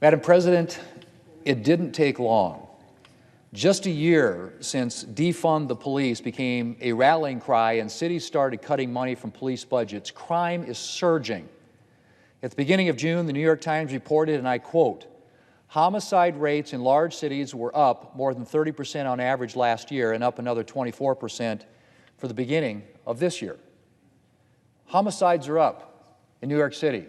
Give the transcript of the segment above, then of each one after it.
Madam President, it didn't take long. Just a year since defund the police became a rallying cry and cities started cutting money from police budgets, crime is surging. At the beginning of June, the New York Times reported, and I quote, "Homicide rates in large cities were up more than 30% on average last year and up another 24% for the beginning of this year." Homicides are up in New York City,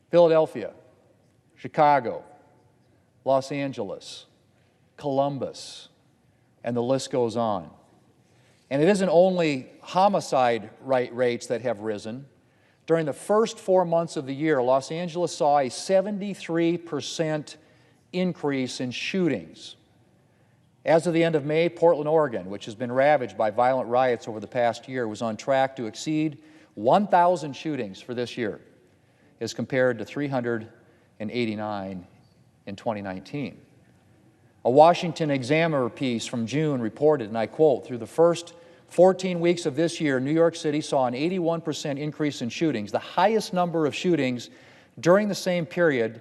Philadelphia, Chicago, Los Angeles, Columbus, and the list goes on. And it isn't only homicide rates that have risen. During the first 4 months of the year, Los Angeles saw a 73% increase in shootings. As of the end of May, Portland, Oregon, which has been ravaged by violent riots over the past year, was on track to exceed 1,000 shootings for this year, as compared to 389 in 2019. A Washington Examiner piece from June reported, and I quote, "Through the first 14 weeks of this year, New York City saw an 81% increase in shootings, the highest number of shootings during the same period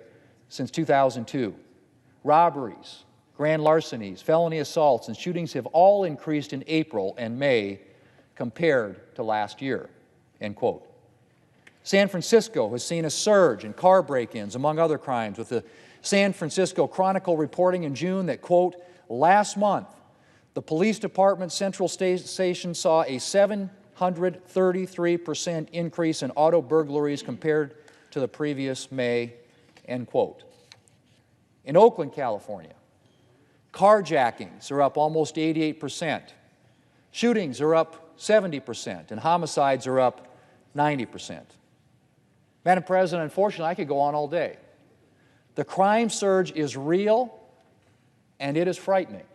since 2002. Robberies, grand larcenies, felony assaults, and shootings have all increased in April and May compared to last year," end quote. San Francisco has seen a surge in car break-ins, among other crimes, with the San Francisco Chronicle reporting in June that, quote, "Last month, the police department's Central Station saw a 733% increase in auto burglaries compared to the previous May," end quote. In Oakland, California, carjackings are up almost 88%, shootings are up 70%, and homicides are up 90%. Madam President, unfortunately, I could go on all day. The crime surge is real, and it is frightening.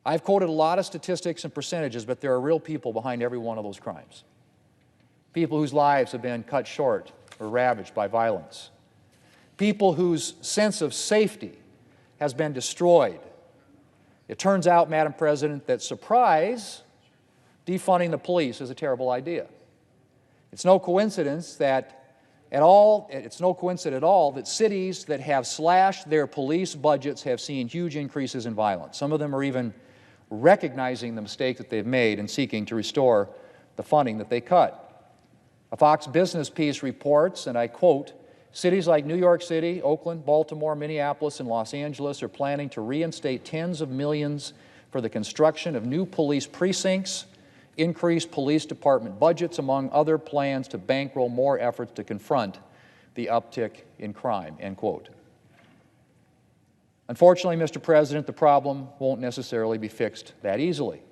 I've quoted a lot of statistics and percentages, but there are real people behind every one of those crimes. People whose lives have been cut short or ravaged by violence. People whose sense of safety has been destroyed. It turns out, Madam President, that surprise, defunding the police is a terrible idea. It's no coincidence at all that cities that have slashed their police budgets have seen huge increases in violence. Some of them are even recognizing the mistake that they've made and seeking to restore the funding that they cut. A Fox Business piece reports, and I quote, "Cities like New York City, Oakland, Baltimore, Minneapolis, and Los Angeles are planning to reinstate tens of millions for the construction of new police precincts, increase police department budgets, among other plans to bankroll more efforts to confront the uptick in crime," end quote. Unfortunately, Mr. President, the problem won't necessarily be fixed that easily,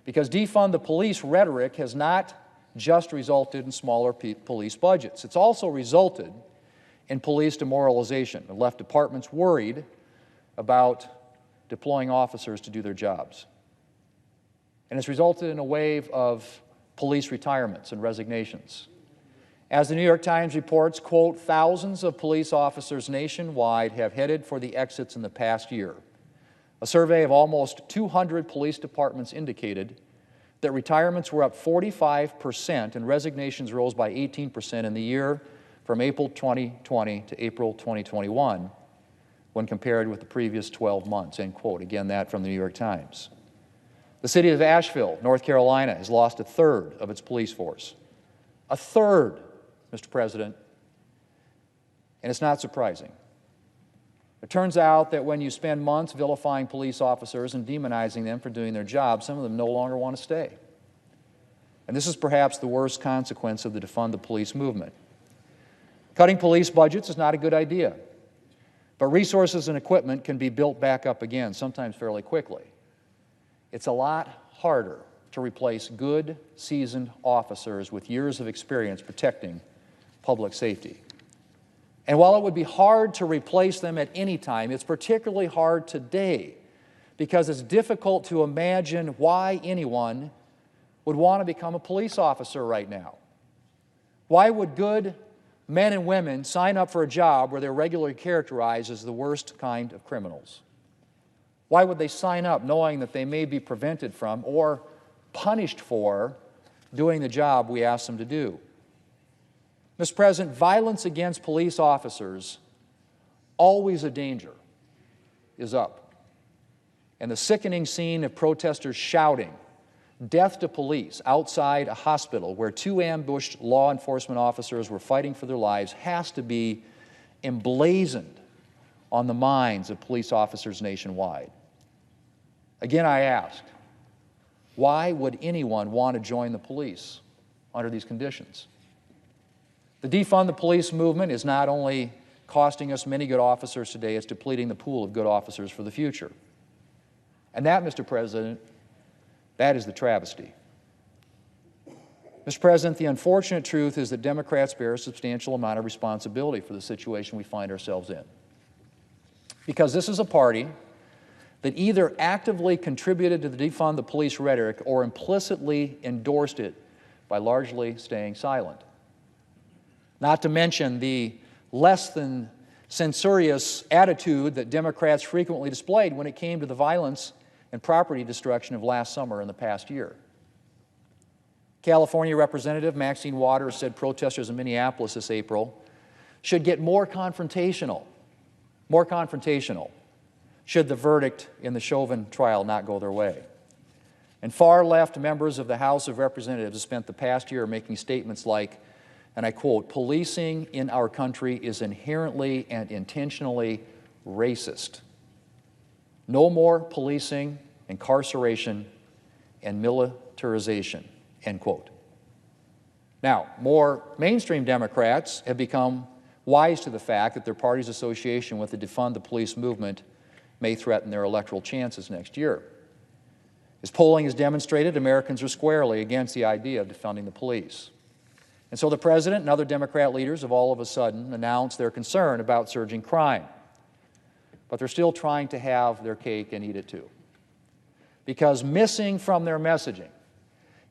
because defund the police rhetoric has not just resulted in smaller police budgets. It's also resulted in police demoralization and left departments worried about deploying officers to do their jobs. And it's resulted in a wave of police retirements and resignations. As the New York Times reports, quote, "Thousands of police officers nationwide have headed for the exits in the past year." A survey of almost 200 police departments indicated that retirements were up 45% and resignations rose by 18% in the year from April 2020 to April 2021 when compared with the previous 12 months, end quote. Again, that from the New York Times. The city of Asheville, North Carolina, has lost a third of its police force. A third, Mr. President, and it's not surprising. It turns out that when you spend months vilifying police officers and demonizing them for doing their job, some of them no longer want to stay. And this is perhaps the worst consequence of the Defund the Police movement. Cutting police budgets is not a good idea, but resources and equipment can be built back up again, sometimes fairly quickly. It's a lot harder to replace good, seasoned officers with years of experience protecting public safety. And while it would be hard to replace them at any time, it's particularly hard today because it's difficult to imagine why anyone would want to become a police officer right now. Why would good men and women sign up for a job where they're regularly characterized as the worst kind of criminals? Why would they sign up knowing that they may be prevented from or punished for doing the job we ask them to do? Mr. President, violence against police officers always a danger, is up. And the sickening scene of protesters shouting, "Death to police," outside a hospital where 2 ambushed law enforcement officers were fighting for their lives has to be emblazoned on the minds of police officers nationwide. Again, I ask, why would anyone want to join the police under these conditions? The defund the police movement is not only costing us many good officers today, it's depleting the pool of good officers for the future. And that, Mr. President, that is the travesty. Mr. President, the unfortunate truth is that Democrats bear a substantial amount of responsibility for the situation we find ourselves in. Because this is a party that either actively contributed to the defund the police rhetoric or implicitly endorsed it by largely staying silent. Not to mention the less than censorious attitude that Democrats frequently displayed when it came to the violence and property destruction of last summer and the past year. California Representative Maxine Waters said protesters in Minneapolis this April should get more confrontational should the verdict in the Chauvin trial not go their way. And far-left members of the House of Representatives have spent the past year making statements like, and I quote, "Policing in our country is inherently and intentionally racist. No more policing, incarceration, and militarization," end quote. Now, more mainstream Democrats have become wise to the fact that their party's association with the defund the police movement may threaten their electoral chances next year. As polling has demonstrated, Americans are squarely against the idea of defunding the police. And so the President and other Democrat leaders have all of a sudden announced their concern about surging crime. But they're still trying to have their cake and eat it too. Because missing from their messaging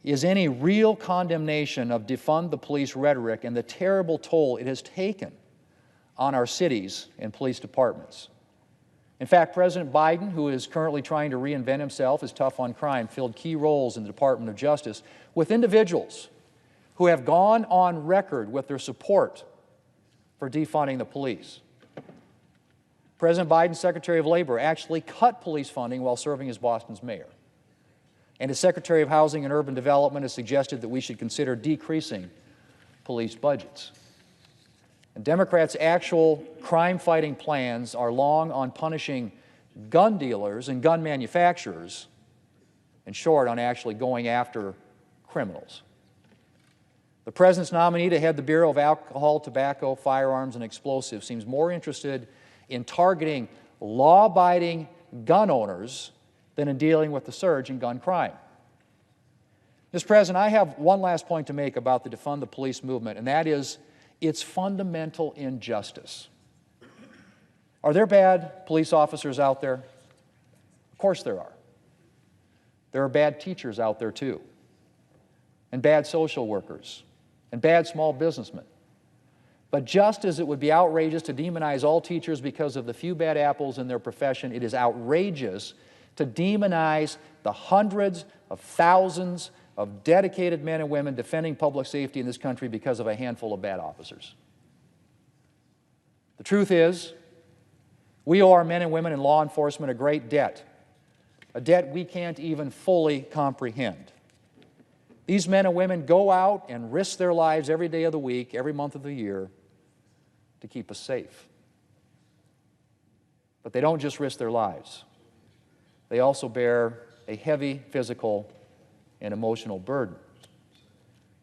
is any real condemnation of defund the police rhetoric and the terrible toll it has taken on our cities and police departments. In fact, President Biden, who is currently trying to reinvent himself as tough on crime, filled key roles in the Department of Justice with individuals who have gone on record with their support for defunding the police. President Biden's Secretary of Labor actually cut police funding while serving as Boston's mayor. And his Secretary of Housing and Urban Development has suggested that we should consider decreasing police budgets. And Democrats' actual crime-fighting plans are long on punishing gun dealers and gun manufacturers, and short on actually going after criminals. The President's nominee to head the Bureau of Alcohol, Tobacco, Firearms, and Explosives seems more interested in targeting law-abiding gun owners than in dealing with the surge in gun crime. Mr. President, I have one last point to make about the defund the police movement, and that is its fundamental injustice. Are there bad police officers out there? Of course there are. There are bad teachers out there too, and bad social workers, and bad small businessmen. But just as it would be outrageous to demonize all teachers because of the few bad apples in their profession, it is outrageous to demonize the hundreds of thousands of dedicated men and women defending public safety in this country because of a handful of bad officers. The truth is, we owe our men and women in law enforcement a great debt, a debt we can't even fully comprehend. These men and women go out and risk their lives every day of the week, every month of the year, to keep us safe. But they don't just risk their lives. They also bear a heavy physical and emotional burden.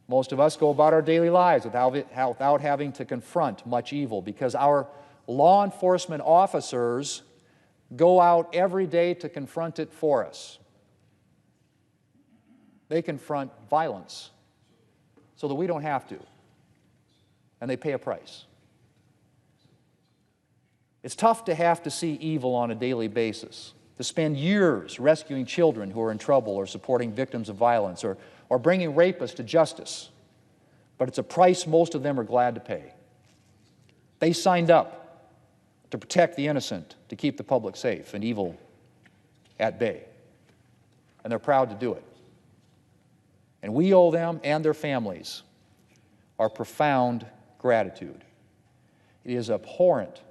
Most of us go about our daily lives without having to confront much evil because our law enforcement officers go out every day to confront it for us. They confront violence so that we don't have to, and they pay a price. It's tough to have to see evil on a daily basis, to spend years rescuing children who are in trouble or supporting victims of violence or bringing rapists to justice. But it's a price most of them are glad to pay. They signed up to protect the innocent, to keep the public safe and evil at bay. And they're proud to do it. And we owe them and their families our profound gratitude. It is abhorrent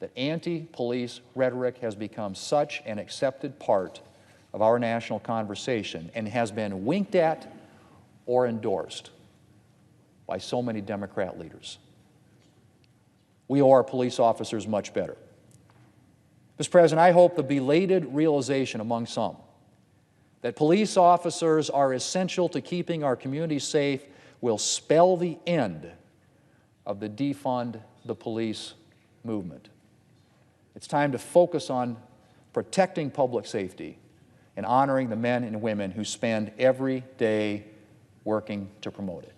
that anti-police rhetoric has become such an accepted part of our national conversation and has been winked at or endorsed by so many Democrat leaders. We owe our police officers much better. Mr. President, I hope the belated realization among some that police officers are essential to keeping our communities safe will spell the end of the defund the police movement. It's time to focus on protecting public safety and honoring the men and women who spend every day working to promote it.